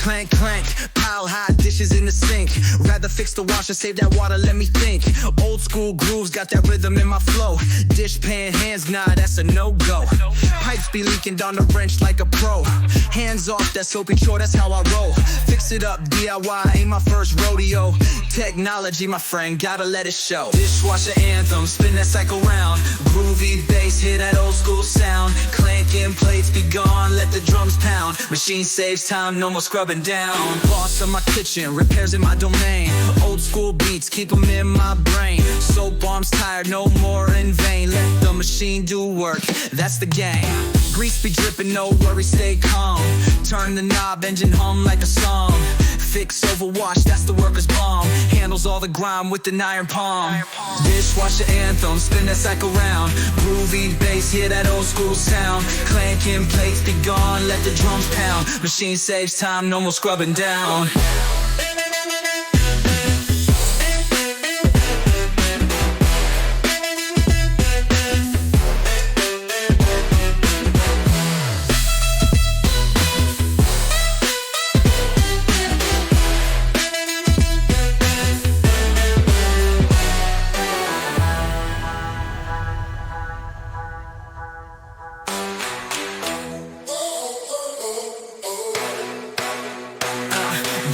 Clank, clank, pile high dishes in the sink. Rather fix the washer, save that water, let me think. Old school grooves, got that rhythm in my flow. Dish pan hands, nah, that's a no-go. Pipes be leaking down the wrench like a pro. Hands off that soapy chore, that's how I roll. Fix it up, DIY, ain't my first rodeo. Technology, my friend, gotta let it show. Dishwasher anthem, spin that cycle round. Groovy bass, hear that old school sound. Clanking plates be gone, let the drums pound. Machine saves time, no more scrubbing down. Boss of my kitchen, repairs in my domain. Old school beats, keep them in my brain. Soap bombs tired, no more in vain. Let the machine do work, that's the game. Grease be dripping, no worry, stay calm. Turn the knob, engine hum like a song. Fix, overwash, that's the worker's balm. Handles all the grime with an iron palm. Dishwasher anthem, spin that cycle round. Groovy bass, hear that old school sound. Clanking plates be gone, let the drums pound. Machine saves time, no more scrubbing down.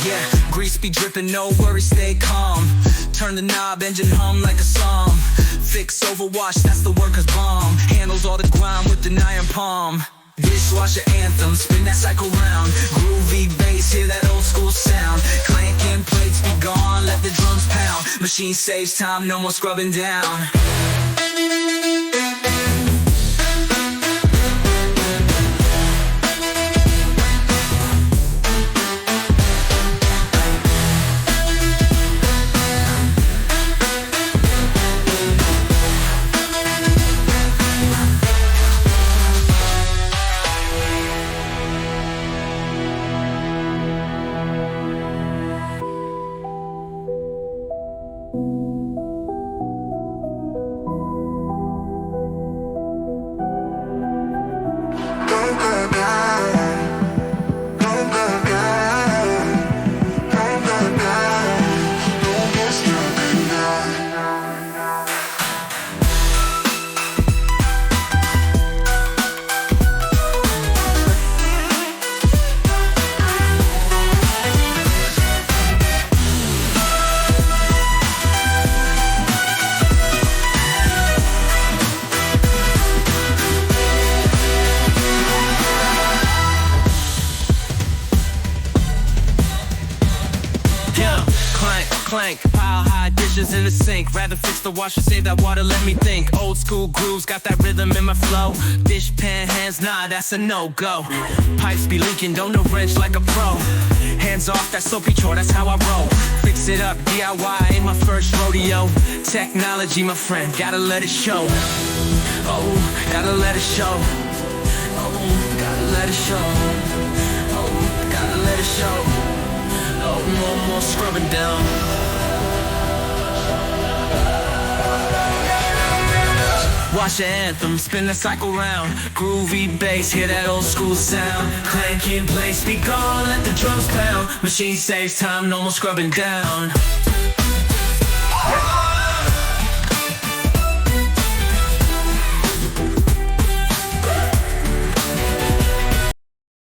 Yeah, grease be dripping, no worry, stay calm. Turn the knob, engine hum like a song. Fix, overwash, that's the worker's balm. Handles all the grime with an iron palm. Dishwasher anthem, spin that cycle round. Groovy bass, hear that old school sound. Clanking plates be gone, let the drums pound. Machine saves time, no more scrubbing down. Clank, pile high dishes in the sink. Rather fix the washer, save that water, let me think. Old school grooves, got that rhythm in my flow. Dish pan hands, nah, that's a no-go. Pipes be leaking, don't know wrench like a pro. Hands off that soapy chore, that's how I roll. Fix it up, DIY, ain't my first rodeo. Technology, my friend, gotta let it show. Oh, gotta let it show. Oh, gotta let it show. Oh, gotta let it show. Oh, no more scrubbing down. Washer anthem, spin the cycle round. Groovy bass, hear that old school sound. Clanking plates be gone, let the drums pound. Machine saves time, no more scrubbing down.